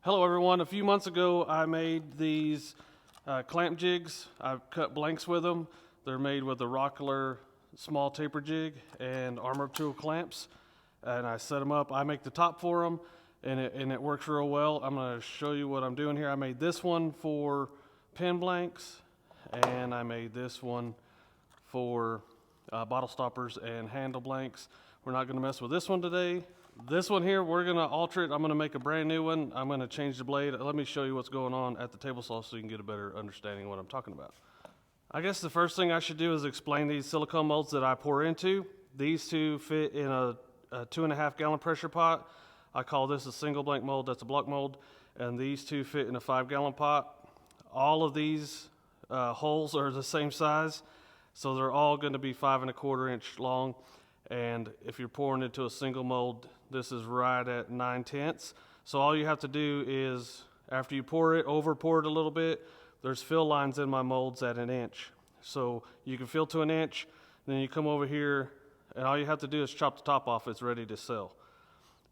Hello everyone. A few months ago I made these clamp jigs. I've cut blanks with them. They're made with a Rockler small taper jig and Armor Tool clamps, and I set them up. I make the top for them, and it works real well. I'm going to show you what I'm doing here. I made this one for pin blanks, and I made this one for bottle stoppers and handle blanks. We're not going to mess with this one today. This one here, we're going to alter it. I'm going to make a brand new one. I'm going to change the blade. Let me show you what's going on at the table saw so you can get a better understanding of what I'm talking about. I guess the first thing I should do is explain these silicone molds that I pour into. These two fit in a 2.5 gallon pressure pot. I call this a single blank mold. That's a block mold. And these two fit in a 5 gallon pot. All of these holes are the same size, so they're all going to be 5 1/4 inch long. And if you're pouring into a single mold, this is right at 9/10. So all you have to do is, after you pour it, over pour it a little bit. There's fill lines in my molds at 1 inch. So you can fill to 1 inch, then you come over here, and all you have to do is chop the top off. It's ready to sell.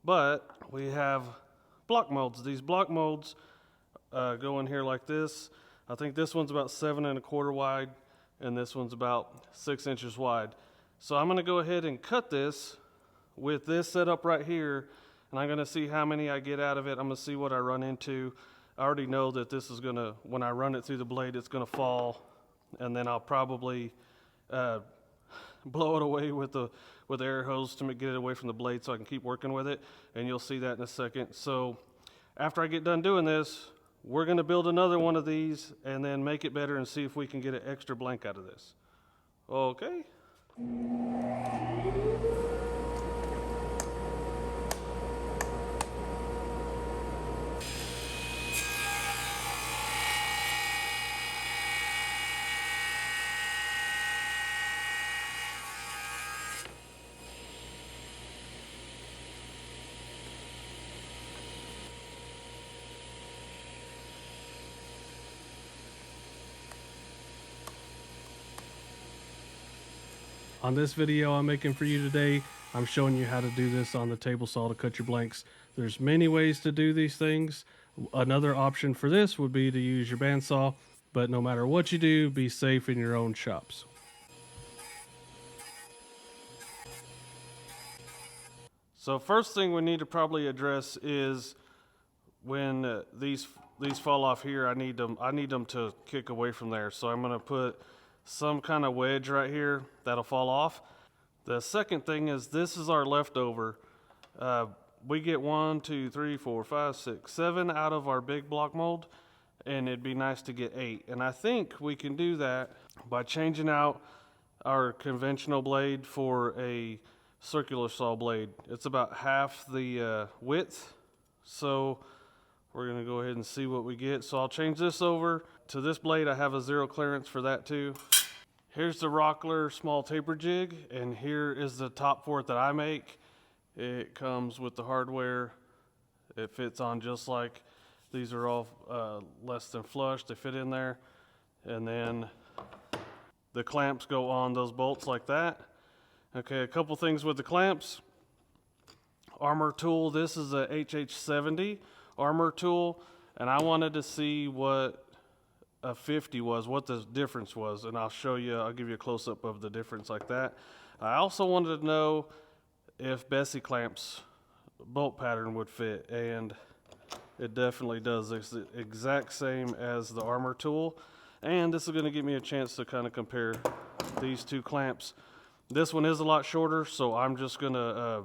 But we have block molds. These block molds go in here like this. I think this one's about 7 1/4 wide, and this one's about 6 inches wide. So I'm going to go ahead and cut this with this setup right here, and I'm going to see how many I get out of it. I'm going to see what I run into. I already know that this is going to, when I run it through the blade, it's going to fall, and then I'll probably blow it away with the air hose to get it away from the blade so I can keep working with it, and you'll see that in a second. So after I get done doing this, we're going to build another one of these and then make it better and see if we can get an extra blank out of this. Okay. On this video I'm making for you today, I'm showing you how to do this on the table saw to cut your blanks. There's many ways to do these things. Another option for this would be to use your bandsaw, but no matter what you do, be safe in your own shops. So first thing we need to probably address is when these fall off here, I need them to kick away from there. So I'm going to put some kind of wedge right here that'll fall off. The second thing is, this is our leftover. We get 1, 2, 3, 4, 5, 6, 7 out of our big block mold, and it'd be nice to get 8. And I think we can do that by changing out our conventional blade for a circular saw blade. It's about half the width, so we're going to go ahead and see what we get. So I'll change this over to this blade. I have a 0 clearance for that too. Here's the Rockler small taper jig, and here is the top for it that I make. It comes with the hardware. It fits on just like these are all less than flush. They fit in there, and then the clamps go on those bolts like that. Okay, a couple things with the clamps. Armor Tool. This is a HH70 Armor Tool, and I wanted to see what a 50 was, what the difference was, and I'll show you. I'll give you a close-up of the difference like that. I also wanted to know if Bessie clamps bolt pattern would fit, and it definitely does. It's the exact same as the Armor Tool, and this is going to give me a chance to kind of compare these two clamps. This one is a lot shorter, so I'm just going to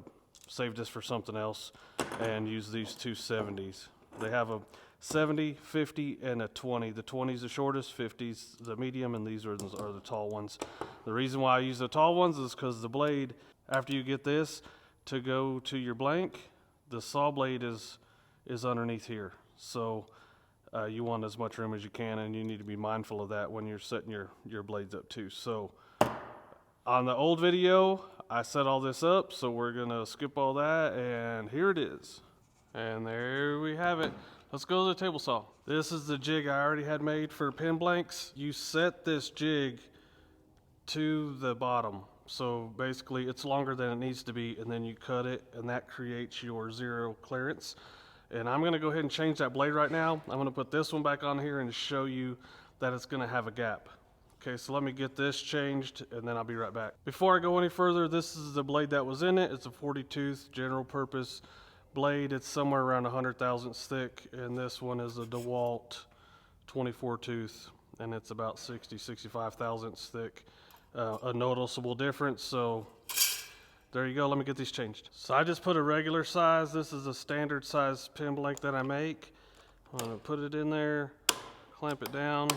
save this for something else and use these two 70s. They have a 70, 50, and a 20. The 20 is the shortest, 50's the medium, and these are the tall ones. The reason why I use the tall ones is because the blade, after you get this to go to your blank, the saw blade is underneath here. So you want as much room as you can, and you need to be mindful of that when you're setting your blades up too. So on the old video, I set all this up, so we're gonna skip all that, and here it is. And there we have it. Let's go to the table saw. This is the jig I already had made for pin blanks. You set this jig to the bottom. So basically it's longer than it needs to be, and then you cut it, and that creates your 0 clearance. And I'm gonna go ahead and change that blade right now. I'm gonna put this one back on here and show you that it's gonna have a gap. Okay, so let me get this changed and then I'll be right back. Before I go any further, this is the blade that was in it. It's a 40 tooth general purpose blade. It's somewhere around 100 thousandths thick, and this one is a DeWalt 24 tooth, and it's about 65 thousandths thick. A noticeable difference, so there you go. Let me get these changed. So I just put a regular size. This is a standard size pin blank that I make. I'm gonna put it in there, clamp it down,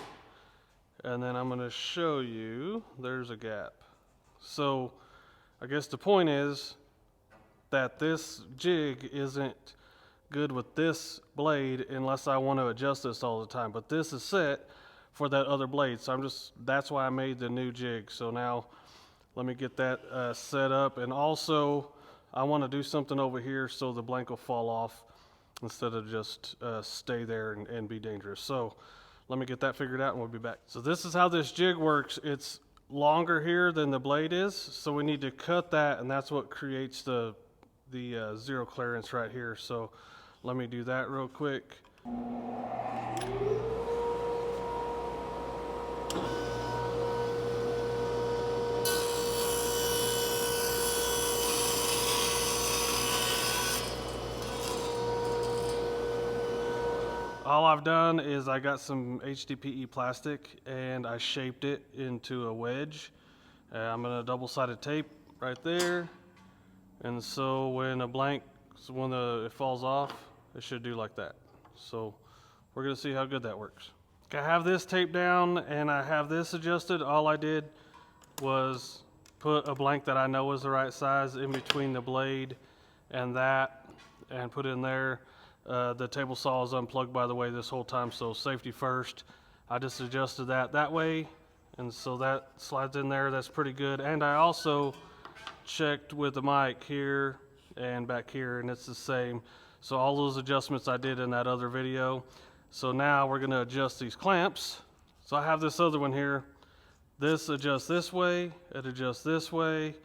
and then I'm gonna show you there's a gap. So I guess the point is that this jig isn't good with this blade unless I want to adjust this all the time. But this is set for that other blade, so that's why I made the new jig. So now let me get that set up, and also I want to do something over here so the blank will fall off instead of just stay there and be dangerous. So let me get that figured out and we'll be back. So this is how this jig works. It's longer here than the blade is, so we need to cut that, and that's what creates the zero clearance right here. So let me do that real quick. All I've done is I got some HDPE plastic and I shaped it into a wedge. I'm gonna double-sided tape right there, and so when it falls off, it should do like that. So we're gonna see how good that works. Okay, I have this taped down and I have this adjusted. All I did was put a blank that I know is the right size in between the blade and that, and put it in there. The table saw is unplugged, by the way, this whole time, so safety first. I just adjusted that way, and so that slides in there. That's pretty good. And I also checked with the mic here and back here, and it's the same. So all those adjustments I did in that other video. So now we're gonna adjust these clamps. So I have this other one here. This adjusts this way, it adjusts this way.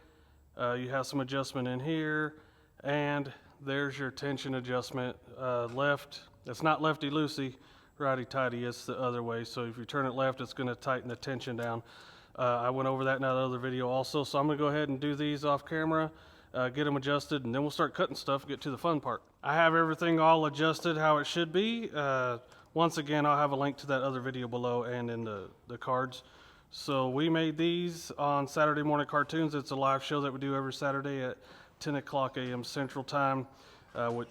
You have some adjustment in here, and there's your tension adjustment. Left, it's not lefty-loosey, righty-tighty, it's the other way. So if you turn it left, it's gonna tighten the tension down. I went over that in that other video also, so I'm gonna go ahead and do these off camera, get them adjusted, and then we'll start cutting stuff, get to the fun part. I have everything all adjusted how it should be. Once again, I'll have a link to that other video below and in the cards. So we made these on Saturday Morning Cartoons. It's a live show that we do every Saturday at 10 o'clock a.m. Central Time.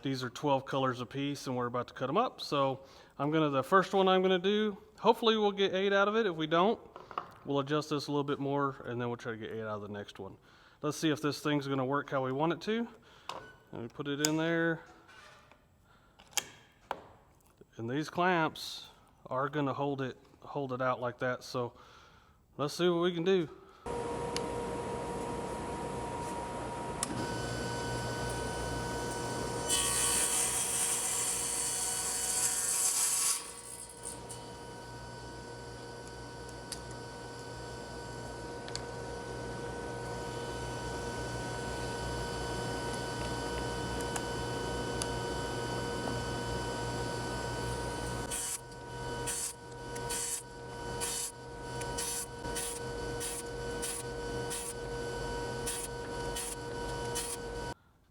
These are 12 colors a piece, and we're about to cut them up. So the first one I'm gonna do, hopefully we'll get 8 out of it. If we don't, we'll adjust this a little bit more, and then we'll try to get 8 out of the next one. Let's see if this thing's gonna work how we want it to. Let me put it in there. And these clamps are gonna hold it out like that. So let's see what we can do.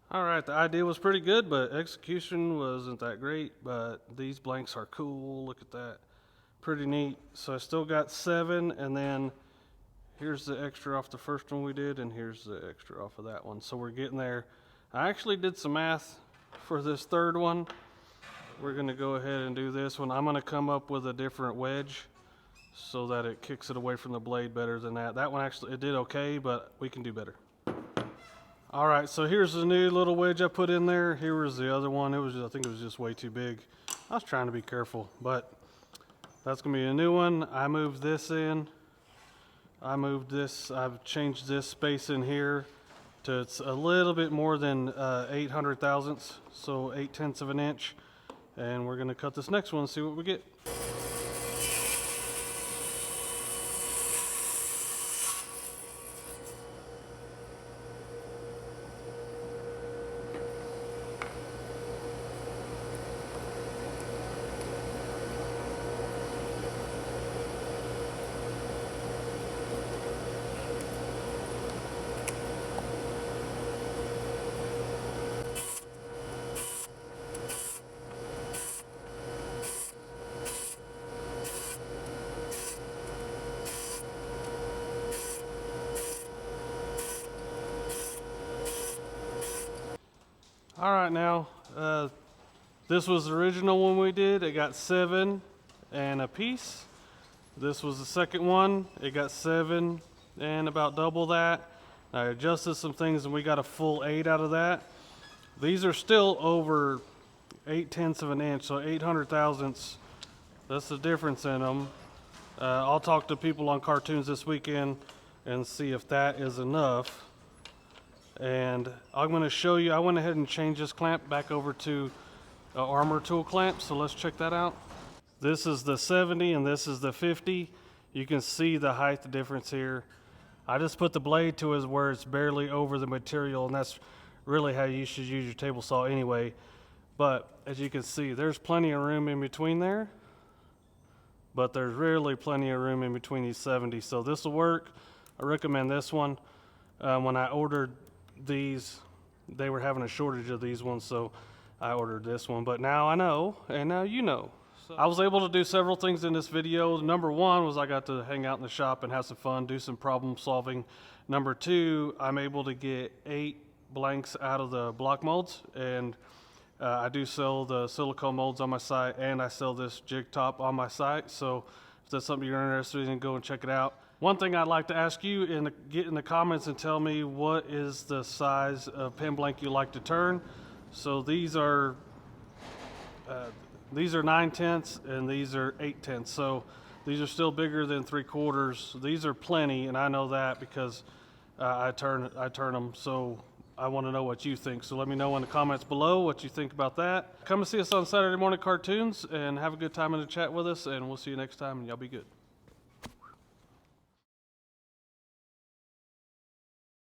All right, the idea was pretty good, but execution wasn't that great. But these blanks are cool. Look at that. Pretty neat. So I still got 7, and then here's the extra off the first one we did, and here's the extra off of that one. So we're getting there. I actually did some math for this third one. We're gonna go ahead and do this one. I'm gonna come up with a different wedge so that it kicks it away from the blade better than that. That one actually, it did okay, but we can do better. All right, so here's the new little wedge I put in there. Here was the other one. I think it was just way too big. I was trying to be careful, but that's gonna be a new one. I moved this in. I moved this, I've changed this space in here to, it's a little bit more than 800 thousandths, so 8/10 of an inch. And we're gonna cut this next one and see what we get. All right, now, this was the original one we did. It got 7 and a piece. This was the second one. It got 7 and about double that. I adjusted some things and we got a full 8 out of that. These are still over 8/10 of an inch, so 800 thousandths. That's the difference in them. I'll talk to people on cartoons this weekend and see if that is enough. And I'm going to show you, I went ahead and changed this clamp back over to an armor tool clamp, so let's check that out. This is the 70 and this is the 50. You can see the height difference here. I just put the blade to where it's barely over the material, and that's really how you should use your table saw anyway. But as you can see, there's plenty of room in between there, but there's really plenty of room in between these 70s. So this will work. I recommend this one. When I ordered these, they were having a shortage of these ones, so I ordered this one. But now I know, and now you know. So I was able to do several things in this video. Number one was I got to hang out in the shop and have some fun, do some problem solving. Number two, I'm able to get 8 blanks out of the block molds, and I do sell the silicone molds on my site, and I sell this jig top on my site. So if that's something you're interested in, go and check it out. One thing I'd like to ask you, get in the comments and tell me what is the size of pen blank you like to turn. So these are 9/10 and these are 8/10. So these are still bigger than 3/4. These are plenty, and I know that because I turn them. So I want to know what you think. So let me know in the comments below what you think about that. Come and see us on Saturday morning cartoons and have a good time in the chat with us, and we'll see you next time, and y'all be good.